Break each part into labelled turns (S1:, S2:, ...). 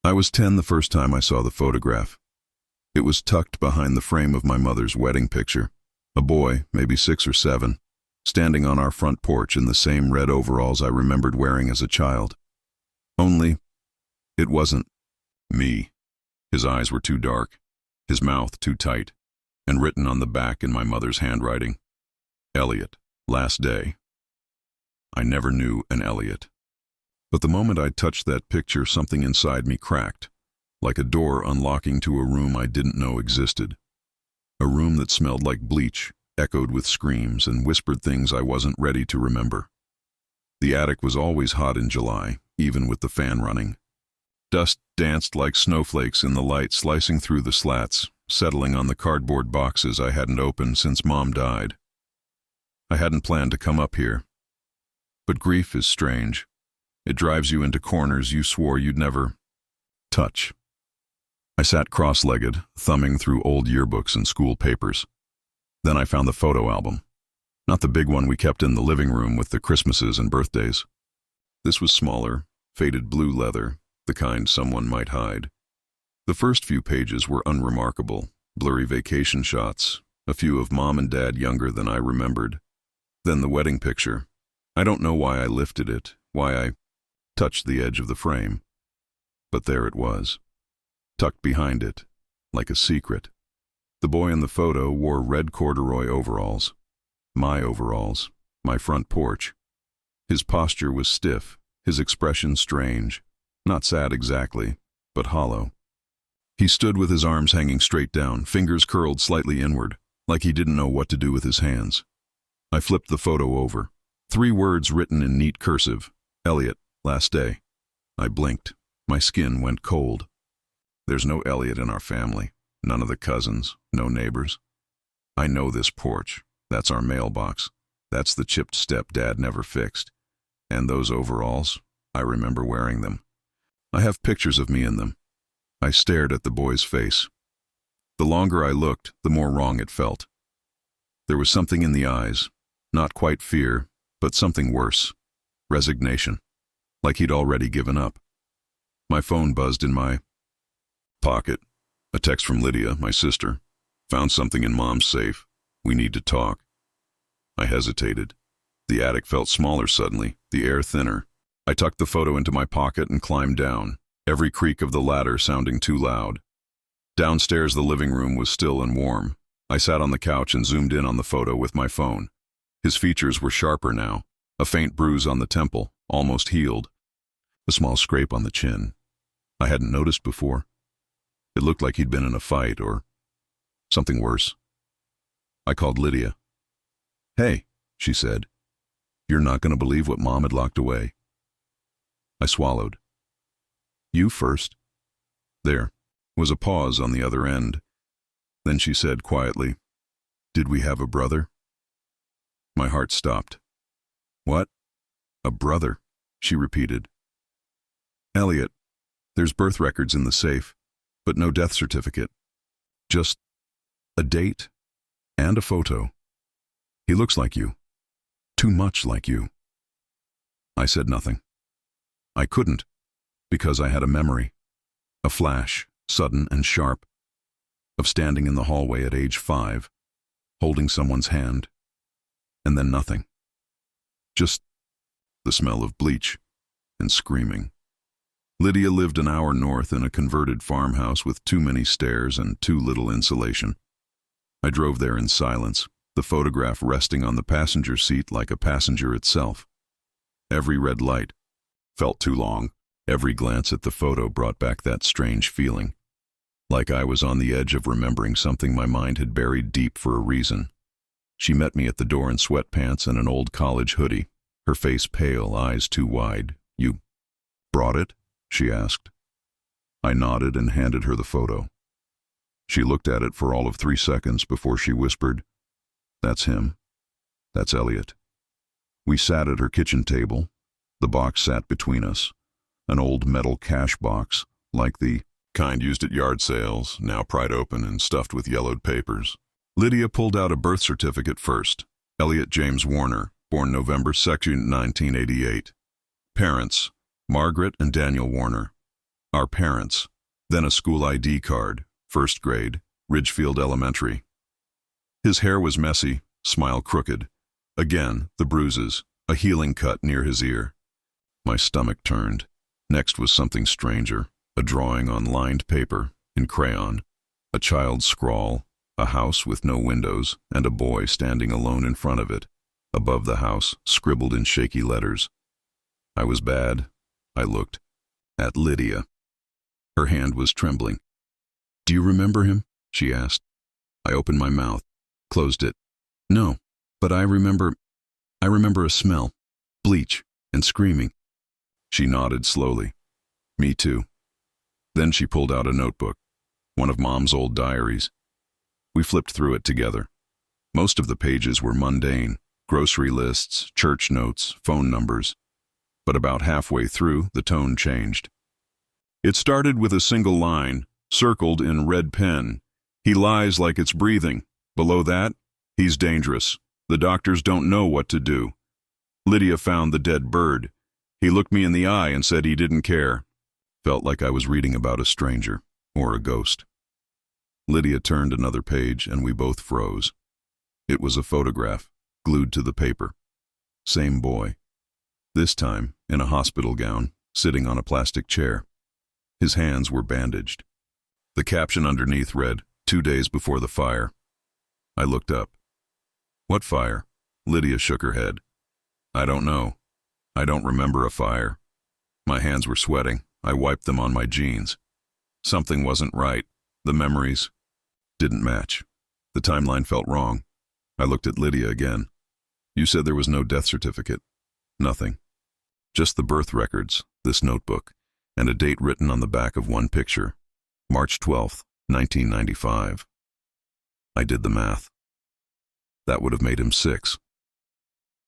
S1: I was 10 the first time I saw the photograph. It was tucked behind the frame of my mother's wedding picture. A boy, maybe 6 or 7, standing on our front porch in the same red overalls I remembered wearing as a child. Only, it wasn't me. His eyes were too dark, his mouth too tight, and written on the back in my mother's handwriting, Elliot, last day. I never knew an Elliot. But the moment I touched that picture, something inside me cracked, like a door unlocking to a room I didn't know existed. A room that smelled like bleach, echoed with screams, and whispered things I wasn't ready to remember. The attic was always hot in July, even with the fan running. Dust danced like snowflakes in the light, slicing through the slats, settling on the cardboard boxes I hadn't opened since Mom died. I hadn't planned to come up here. But grief is strange. It drives you into corners you swore you'd never touch. I sat cross-legged, thumbing through old yearbooks and school papers. Then I found the photo album. Not the big one we kept in the living room with the Christmases and birthdays. This was smaller, faded blue leather, the kind someone might hide. The first few pages were unremarkable, blurry vacation shots, a few of Mom and Dad younger than I remembered. Then the wedding picture. I don't know why I lifted it, why I touched the edge of the frame. But there it was, tucked behind it, like a secret. The boy in the photo wore red corduroy overalls. My overalls, my front porch. His posture was stiff, his expression strange, not sad exactly, but hollow. He stood with his arms hanging straight down, fingers curled slightly inward, like he didn't know what to do with his hands. I flipped the photo over. 3 words written in neat cursive, Elliot, last day. I blinked. My skin went cold. There's no Elliot in our family, none of the cousins, no neighbors. I know this porch. That's our mailbox. That's the chipped step Dad never fixed. And those overalls, I remember wearing them. I have pictures of me in them. I stared at the boy's face. The longer I looked, the more wrong it felt. There was something in the eyes, not quite fear, but something worse. Resignation. Like he'd already given up. My phone buzzed in my pocket. A text from Lydia, my sister. Found something in Mom's safe. We need to talk. I hesitated. The attic felt smaller suddenly, the air thinner. I tucked the photo into my pocket and climbed down, every creak of the ladder sounding too loud. Downstairs, the living room was still and warm. I sat on the couch and zoomed in on the photo with my phone. His features were sharper now, a faint bruise on the temple, almost healed. A small scrape on the chin. I hadn't noticed before. It looked like he'd been in a fight or something worse. I called Lydia. Hey, she said. You're not going to believe what Mom had locked away. I swallowed. You first. There was a pause on the other end. Then she said quietly, Did we have a brother? My heart stopped. What? A brother, she repeated. Elliot, there's birth records in the safe, but no death certificate. Just a date and a photo. He looks like you. Too much like you. I said nothing. I couldn't, because I had a memory. A flash, sudden and sharp, of standing in the hallway at age 5, holding someone's hand, and then nothing. Just the smell of bleach and screaming. Lydia lived an hour north in a converted farmhouse with too many stairs and too little insulation. I drove there in silence, the photograph resting on the passenger seat like a passenger itself. Every red light felt too long. Every glance at the photo brought back that strange feeling, like I was on the edge of remembering something my mind had buried deep for a reason. She met me at the door in sweatpants and an old college hoodie, her face pale, eyes too wide. You brought it? She asked. I nodded and handed her the photo. She looked at it for all of 3 seconds before she whispered, That's him. That's Elliot. We sat at her kitchen table. The box sat between us, an old metal cash box, like the kind used at yard sales, now pried open and stuffed with yellowed papers. Lydia pulled out a birth certificate first. Elliot James Warner, born November 2, 1988. Parents, Margaret and Daniel Warner. our parents, then a school ID card, first grade, Ridgefield Elementary. His hair was messy, smile crooked. Again, the bruises, a healing cut near his ear. My stomach turned. Next was something stranger, a drawing on lined paper, in crayon, a child's scrawl, a house with no windows, and a boy standing alone in front of it. Above the house, scribbled in shaky letters. I was bad. I looked at Lydia. Her hand was trembling. "Do you remember him?" she asked. I opened my mouth, closed it. "No, but I remember a smell, bleach, and screaming." She nodded slowly. "Me too." Then she pulled out a notebook, one of Mom's old diaries. We flipped through it together. Most of the pages were mundane, grocery lists, church notes, phone numbers. But about halfway through, the tone changed. It started with a single line, circled in red pen. "He lies like it's breathing." Below that, "He's dangerous. The doctors don't know what to do." Lydia found the dead bird. "He looked me in the eye and said he didn't care." Felt like I was reading about a stranger, or a ghost. Lydia turned another page and we both froze. It was a photograph, glued to the paper. Same boy. This time, in a hospital gown, sitting on a plastic chair. His hands were bandaged. The caption underneath read, "2 days before the fire." I looked up. "What fire?" Lydia shook her head. "I don't know. I don't remember a fire." My hands were sweating. I wiped them on my jeans. Something wasn't right. The memories didn't match. The timeline felt wrong. I looked at Lydia again. "You said there was no death certificate." "Nothing. Just the birth records, this notebook, and a date written on the back of one picture. March 12th, 1995. I did the math. That would have made him 6.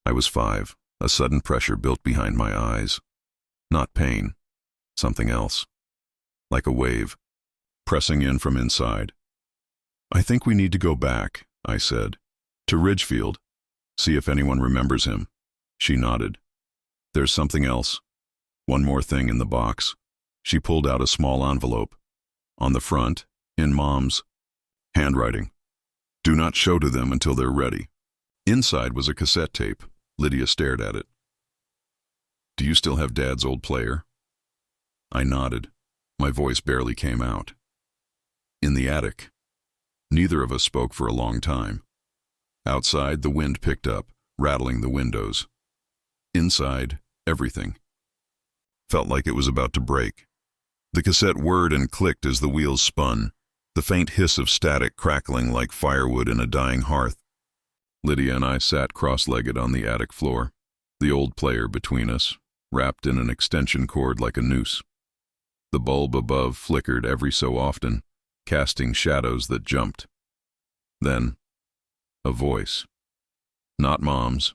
S1: I was 5. A sudden pressure built behind my eyes. Not pain. Something else. Like a wave. Pressing in from inside. "I think we need to go back," I said. "To Ridgefield. See if anyone remembers him." She nodded. "There's something else. One more thing in the box." She pulled out a small envelope. On the front, in Mom's handwriting, "Do not show to them until they're ready." Inside was a cassette tape. Lydia stared at it. "Do you still have Dad's old player?" I nodded. My voice barely came out. "In the attic." Neither of us spoke for a long time. Outside, the wind picked up, rattling the windows. Inside, everything felt like it was about to break. The cassette whirred and clicked as the wheels spun, the faint hiss of static crackling like firewood in a dying hearth. Lydia and I sat cross-legged on the attic floor, the old player between us, wrapped in an extension cord like a noose. The bulb above flickered every so often, casting shadows that jumped. Then, a voice. Not Mom's.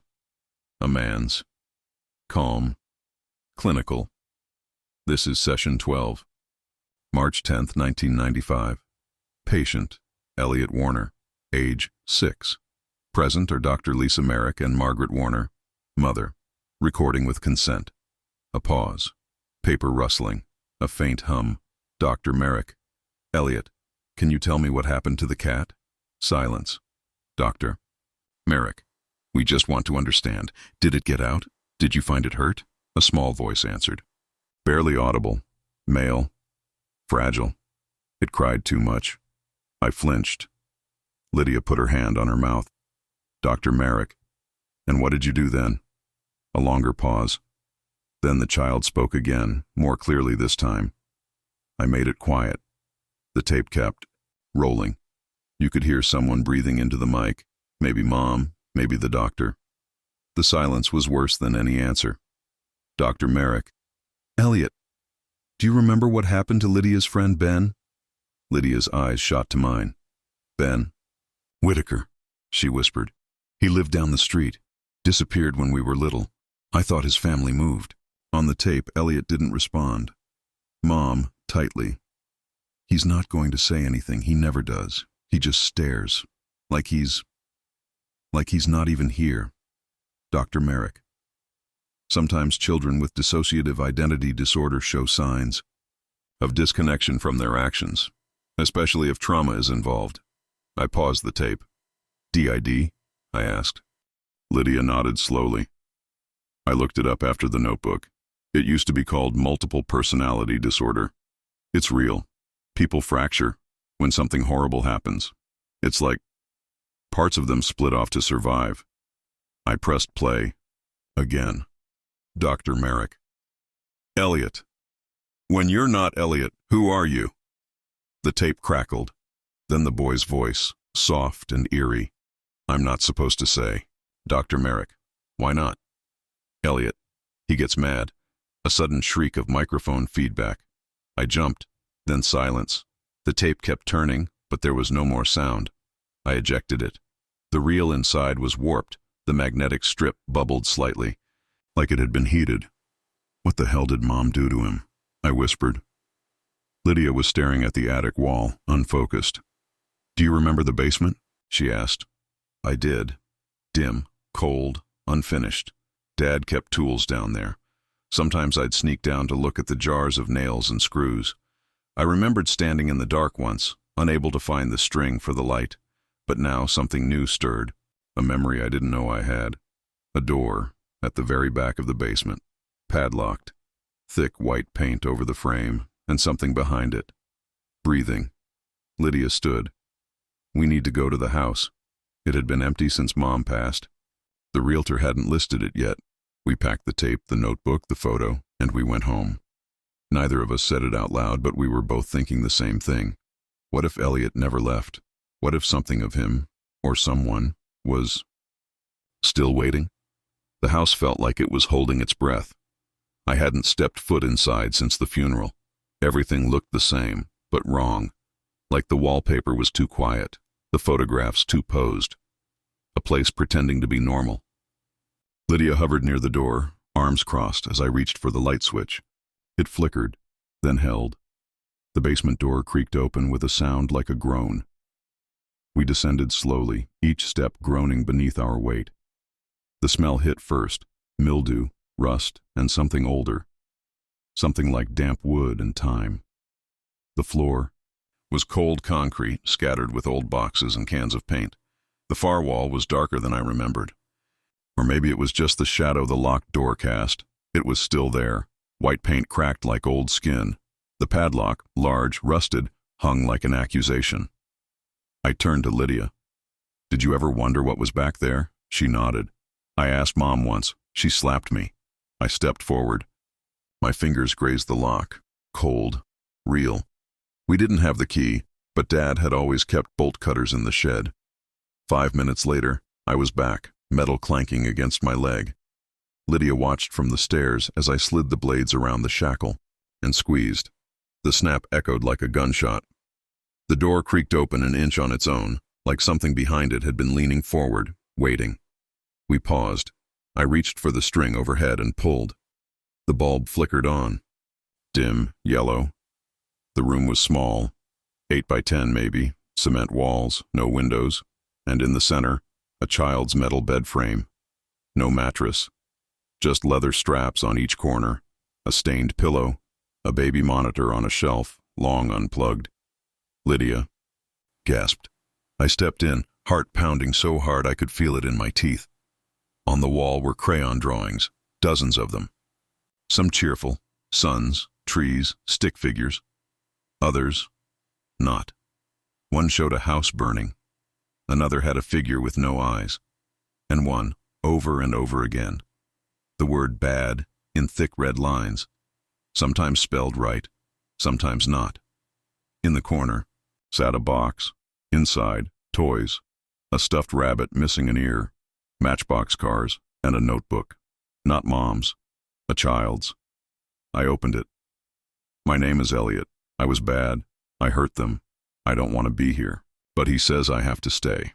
S1: A man's. Calm. Clinical. "This is session 12. March 10th, 1995. Patient, Elliot Warner. Age, 6. Present are Dr. Lisa Merrick and Margaret Warner. Mother. Recording with consent." A pause. Paper rustling. A faint hum. Dr. Merrick. "Elliot, can you tell me what happened to the cat?" Silence. Doctor. Merrick. "We just want to understand. Did it get out? Did you find it hurt?" A small voice answered. Barely audible. Male. Fragile. It cried too much. I flinched. Lydia put her hand on her mouth. Dr. Merrick. "And what did you do then?" A longer pause. Then the child spoke again, more clearly this time. I made it quiet. The tape kept rolling. You could hear someone breathing into the mic. Maybe Mom, maybe the doctor. The silence was worse than any answer. Dr. Merrick. "Elliot, do you remember what happened to Lydia's friend Ben?" Lydia's eyes shot to mine. "Ben?" "Whitaker," she whispered. "He lived down the street. Disappeared when we were little. I thought his family moved." On the tape, Elliot didn't respond. Mom, tightly. "He's not going to say anything. He never does. He just stares. Like he's not even here." Dr. Merrick. "Sometimes children with dissociative identity disorder show signs." of disconnection from their actions, especially if trauma is involved. I paused the tape. DID? I asked. Lydia nodded slowly. I looked it up after the notebook. It used to be called multiple personality disorder. It's real. People fracture when something horrible happens. It's like parts of them split off to survive. I pressed play. Again. Dr. Merrick. Elliot. When you're not Elliot, who are you? The tape crackled. Then the boy's voice, soft and eerie. I'm not supposed to say. Dr. Merrick. Why not? Elliot. He gets mad. A sudden shriek of microphone feedback. I jumped. Then silence. The tape kept turning, but there was no more sound. I ejected it. The reel inside was warped. The magnetic strip bubbled slightly, like it had been heated. What the hell did Mom do to him? I whispered. Lydia was staring at the attic wall, unfocused. Do you remember the basement? She asked. I did. Dim, cold, unfinished. Dad kept tools down there. Sometimes I'd sneak down to look at the jars of nails and screws. I remembered standing in the dark once, unable to find the string for the light. But now something new stirred, a memory I didn't know I had. A door, at the very back of the basement, padlocked. Thick white paint over the frame, and something behind it. Breathing. Lydia stood. We need to go to the house. It had been empty since Mom passed. The realtor hadn't listed it yet. We packed the tape, the notebook, the photo, and we went home. Neither of us said it out loud, but we were both thinking the same thing. What if Elliot never left? What if something of him, or someone, was still waiting? The house felt like it was holding its breath. I hadn't stepped foot inside since the funeral. Everything looked the same, but wrong. Like the wallpaper was too quiet, the photographs too posed. A place pretending to be normal. Lydia hovered near the door, arms crossed as I reached for the light switch. It flickered, then held. The basement door creaked open with a sound like a groan. We descended slowly, each step groaning beneath our weight. The smell hit first, mildew, rust, and something older. Something like damp wood and time. The floor was cold concrete, scattered with old boxes and cans of paint. The far wall was darker than I remembered. Or maybe it was just the shadow the locked door cast. It was still there, white paint cracked like old skin. The padlock, large, rusted, hung like an accusation. I turned to Lydia. Did you ever wonder what was back there? She nodded. I asked Mom once. She slapped me. I stepped forward. My fingers grazed the lock. Cold. Real. We didn't have the key, but Dad had always kept bolt cutters in the shed. 5 minutes later, I was back, metal clanking against my leg. Lydia watched from the stairs as I slid the blades around the shackle and squeezed. The snap echoed like a gunshot. The door creaked open an inch on its own, like something behind it had been leaning forward, waiting. We paused. I reached for the string overhead and pulled. The bulb flickered on. Dim, yellow. The room was small, 8 by 10 maybe, cement walls, no windows, and in the center, a child's metal bed frame. No mattress, just leather straps on each corner, a stained pillow, a baby monitor on a shelf, long unplugged. Lydia gasped. I stepped in, heart pounding so hard I could feel it in my teeth. On the wall were crayon drawings, dozens of them. Some cheerful, suns, trees, stick figures. Others, not. One showed a house burning. Another had a figure with no eyes. And one, over and over again. The word bad in thick red lines, sometimes spelled right, sometimes not. In the corner sat a box. Inside, toys, a stuffed rabbit missing an ear, matchbox cars, and a notebook. Not Mom's, a child's. I opened it. My name is Elliot. I was bad. I hurt them. I don't want to be here. But he says I have to stay.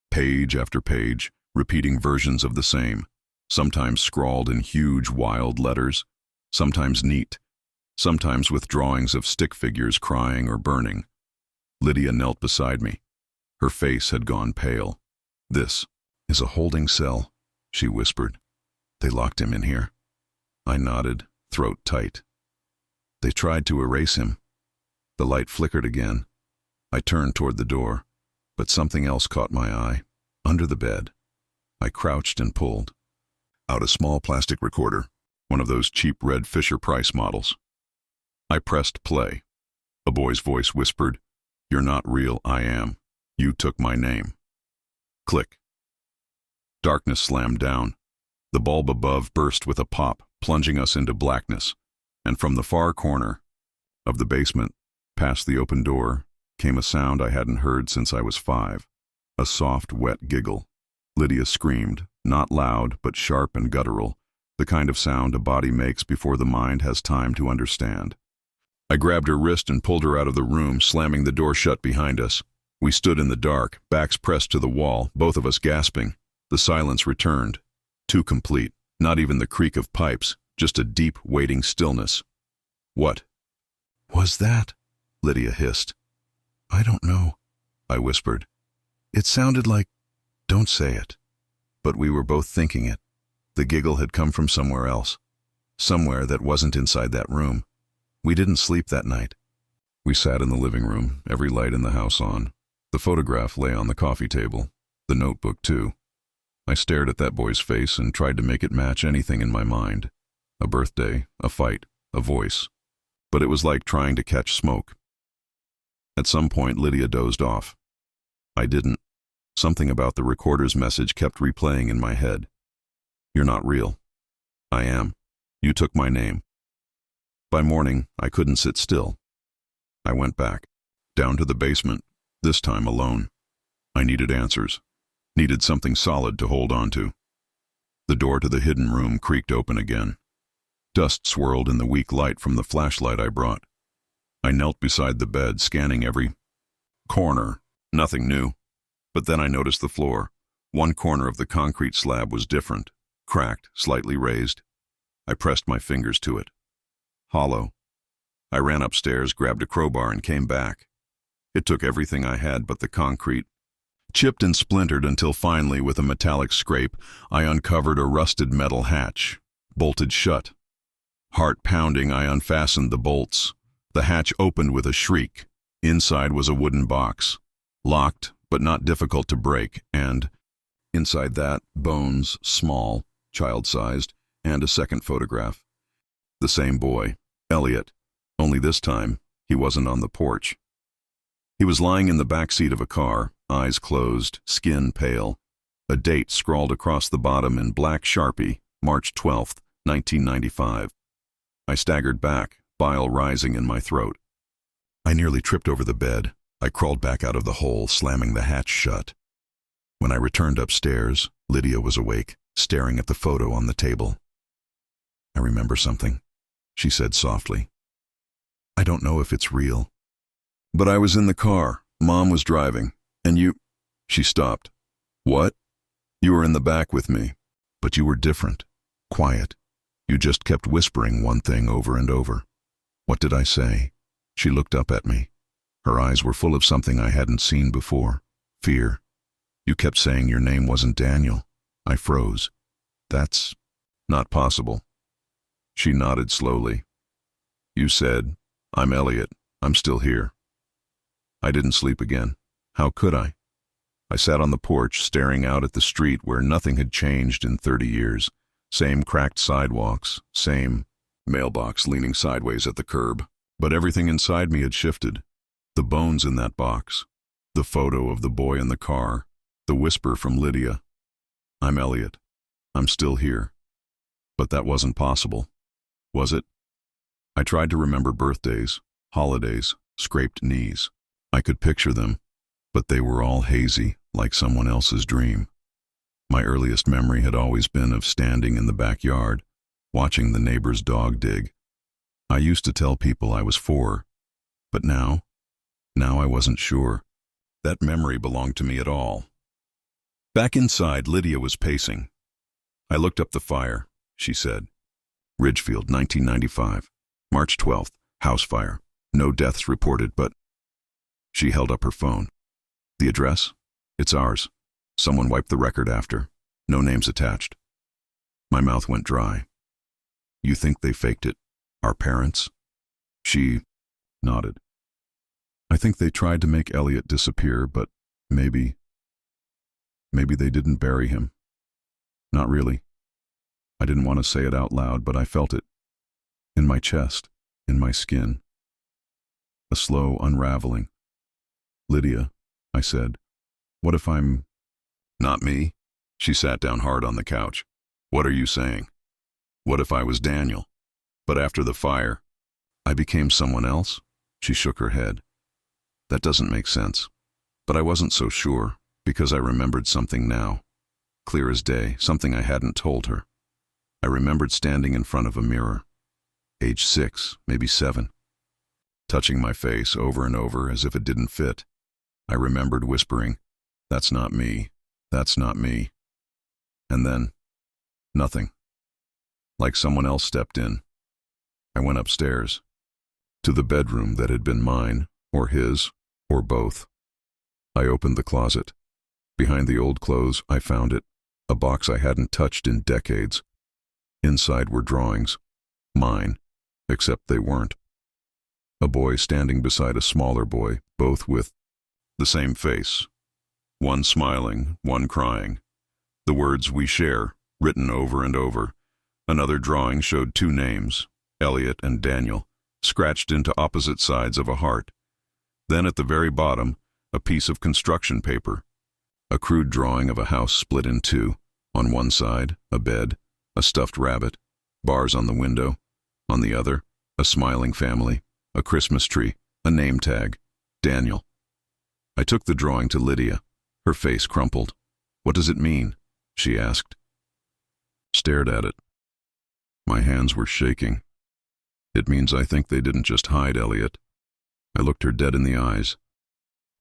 S1: Page after page, repeating versions of the same, sometimes scrawled in huge, wild letters, sometimes neat, sometimes with drawings of stick figures crying or burning. Lydia knelt beside me. Her face had gone pale. This is a holding cell, she whispered. They locked him in here. I nodded, throat tight. They tried to erase him. The light flickered again. I turned toward the door, but something else caught my eye. Under the bed. I crouched and pulled out a small plastic recorder, one of those cheap red Fisher-Price models. I pressed play. A boy's voice whispered, "You're not real, I am. You took my name." Click. Darkness slammed down. The bulb above burst with a pop, plunging us into blackness, and from the far corner of the basement, past the open door, came a sound I hadn't heard since I was 5. A soft, wet giggle. Lydia screamed, not loud, but sharp and guttural, the kind of sound a body makes before the mind has time to understand. I grabbed her wrist and pulled her out of the room, slamming the door shut behind us. We stood in the dark, backs pressed to the wall, both of us gasping. The silence returned. Too complete. Not even the creak of pipes, just a deep, waiting stillness. "What was that?" Lydia hissed. "I don't know," I whispered. "It sounded like, don't say it." But we were both thinking it. The giggle had come from somewhere else. Somewhere that wasn't inside that room. We didn't sleep that night. We sat in the living room, every light in the house on. The photograph lay on the coffee table. The notebook, too. I stared at that boy's face and tried to make it match anything in my mind. A birthday, a fight, a voice. But it was like trying to catch smoke. At some point, Lydia dozed off. I didn't. Something about the recorder's message kept replaying in my head. "You're not real. I am. You took my name." By morning, I couldn't sit still. I went back, down to the basement, this time alone. I needed answers. Needed something solid to hold on to. The door to the hidden room creaked open again. Dust swirled in the weak light from the flashlight I brought. I knelt beside the bed, scanning every corner. Nothing new. But then I noticed the floor. One corner of the concrete slab was different, cracked, slightly raised. I pressed my fingers to it. Hollow. I ran upstairs, grabbed a crowbar, and came back. It took everything I had but the concrete. Chipped and splintered until finally, with a metallic scrape, I uncovered a rusted metal hatch, bolted shut. Heart pounding, I unfastened the bolts. The hatch opened with a shriek. Inside was a wooden box, locked but not difficult to break, and inside that, bones, small, child-sized, and a second photograph. The same boy, Elliot, only this time he wasn't on the porch. He was lying in the back seat of a car, eyes closed, skin pale. A date scrawled across the bottom in black Sharpie, March 12th, 1995. I staggered back, bile rising in my throat. I nearly tripped over the bed. I crawled back out of the hole, slamming the hatch shut. When I returned upstairs, Lydia was awake, staring at the photo on the table. "I remember something," she said softly. "I don't know if it's real. But I was in the car. Mom was driving. And you—" She stopped. "What?" "You were in the back with me. But you were different. Quiet. You just kept whispering one thing over and over." "What did I say?" She looked up at me. Her eyes were full of something I hadn't seen before. Fear. "You kept saying your name wasn't Daniel." I froze. "That's not possible." She nodded slowly. "You said, 'I'm Elliot. I'm still here.'" I didn't sleep again. How could I? I sat on the porch, staring out at the street where nothing had changed in 30 years. Same cracked sidewalks, same mailbox leaning sideways at the curb. But everything inside me had shifted. The bones in that box, the photo of the boy in the car, the whisper from Lydia. "I'm Elliot. I'm still here." But that wasn't possible. Was it? I tried to remember birthdays, holidays, scraped knees. I could picture them, but they were all hazy, like someone else's dream. My earliest memory had always been of standing in the backyard, watching the neighbor's dog dig. I used to tell people I was 4, but now I wasn't sure. That memory belonged to me at all. Back inside, Lydia was pacing. "I looked up the fire," she said. "Ridgefield, 1995. March 12th, house fire. No deaths reported, but—" She held up her phone. "The address? It's ours. Someone wiped the record after. No names attached." My mouth went dry. "You think they faked it? Our parents?" She nodded. I think they tried to make Elliot disappear, but maybe they didn't bury him. Not really. I didn't want to say it out loud, but I felt it. In my chest, in my skin. A slow unraveling. Lydia, I said, what if I'm... Not me. She sat down hard on the couch. What are you saying? What if I was Daniel? But after the fire, I became someone else? She shook her head. That doesn't make sense. But I wasn't so sure, because I remembered something now. Clear as day, something I hadn't told her. I remembered standing in front of a mirror. Age 6, maybe 7. Touching my face over and over as if it didn't fit. I remembered whispering, "That's not me. That's not me." And then, nothing. Like someone else stepped in. I went upstairs. To the bedroom that had been mine, or his, or both. I opened the closet. Behind the old clothes, I found it. A box I hadn't touched in decades. Inside were drawings. Mine, except they weren't. A boy standing beside a smaller boy, both with the same face. One smiling, one crying. The words "we share," written over and over. Another drawing showed 2 names, Elliot and Daniel, scratched into opposite sides of a heart. Then at the very bottom, a piece of construction paper. A crude drawing of a house split in 2. On one side, a bed, a stuffed rabbit, bars on the window. On the other, a smiling family, a Christmas tree, a name tag, Daniel. I took the drawing to Lydia. Her face crumpled. "What does it mean?" she asked. Stared at it. My hands were shaking. "It means I think they didn't just hide Elliot." I looked her dead in the eyes.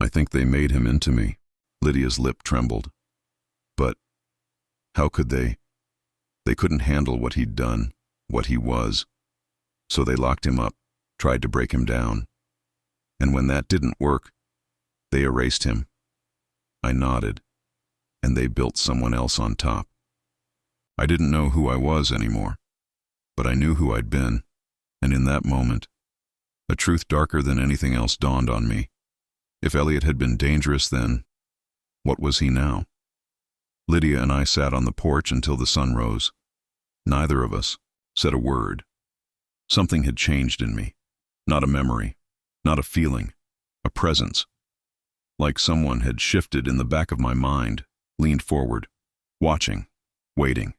S1: "I think they made him into me." Lydia's lip trembled. "But how could they? They couldn't handle what he'd done, what he was. So they locked him up, tried to break him down. And when that didn't work, they erased him." I nodded. "And they built someone else on top." I didn't know who I was anymore, but I knew who I'd been, and in that moment, a truth darker than anything else dawned on me. If Elliot had been dangerous then, what was he now? Lydia and I sat on the porch until the sun rose. Neither of us said a word. Something had changed in me. Not a memory, not a feeling, a presence. Like someone had shifted in the back of my mind, leaned forward, watching, waiting.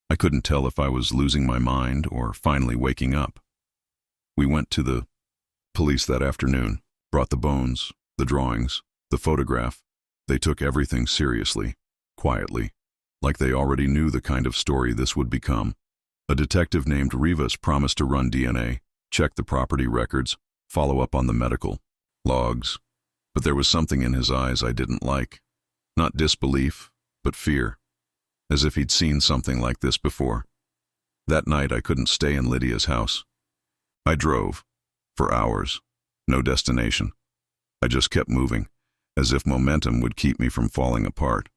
S1: I couldn't tell if I was losing my mind or finally waking up. We went to the police that afternoon, brought the bones, the drawings, the photograph. They took everything seriously, quietly, like they already knew the kind of story this would become. A detective named Rivas promised to run DNA, check the property records, follow up on the medical logs. But there was something in his eyes I didn't like. Not disbelief, but fear. As if he'd seen something like this before. That night I couldn't stay in Lydia's house. I drove. For hours. No destination. I just kept moving, as if momentum would keep me from falling apart.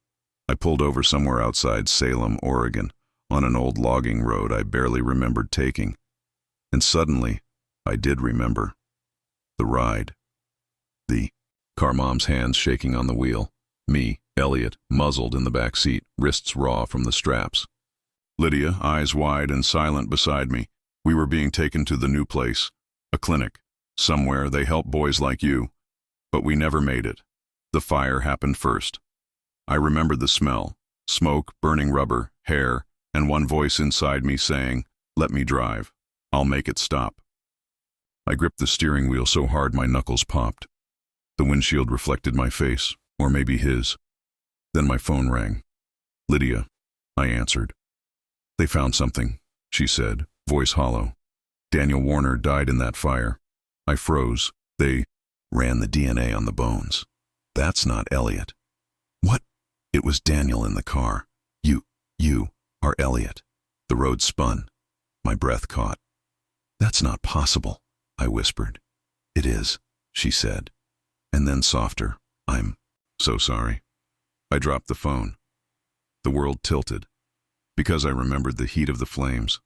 S1: I pulled over somewhere outside Salem, Oregon, on an old logging road I barely remembered taking. And suddenly, I did remember. The ride. The car mom's hands shaking on the wheel. Me, Elliot, muzzled in the back seat, wrists raw from the straps. Lydia, eyes wide and silent beside me. We were being taken to the new place. A clinic. Somewhere they help boys like you. But we never made it. The fire happened first. I remembered the smell. Smoke, burning rubber, hair, and one voice inside me saying, "Let me drive. I'll make it stop." I gripped the steering wheel so hard my knuckles popped. The windshield reflected my face, or maybe his. Then my phone rang. "Lydia," I answered. "They found something," she said, voice hollow. "Daniel Warner died in that fire." I froze. "They ran the DNA on the bones. That's not Elliot." "What?" "It was Daniel in the car. You are Elliot." The road spun. My breath caught. "That's not possible," I whispered. "It is," she said. And then softer, "I'm so sorry." I dropped the phone. The world tilted, because I remembered the heat of the flames.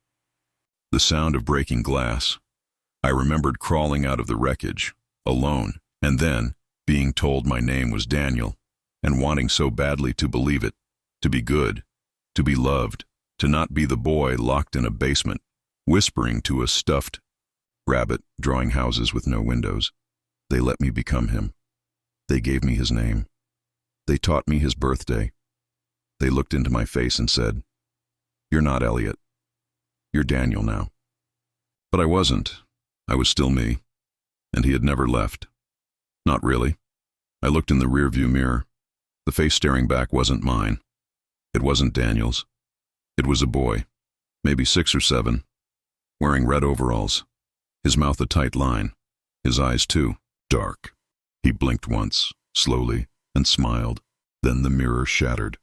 S1: The sound of breaking glass. I remembered crawling out of the wreckage, alone, and then being told my name was Daniel, and wanting so badly to believe it, to be good, to be loved, to not be the boy locked in a basement, whispering to a stuffed rabbit drawing houses with no windows. They let me become him. They gave me his name. They taught me his birthday. They looked into my face and said, "You're not Elliot. You're Daniel now." But I wasn't. I was still me, and he had never left. Not really. I looked in the rearview mirror. The face staring back wasn't mine. It wasn't Daniel's. It was a boy, maybe 6 or 7, wearing red overalls, his mouth a tight line, his eyes too, dark. He blinked once, slowly, and smiled. Then the mirror shattered.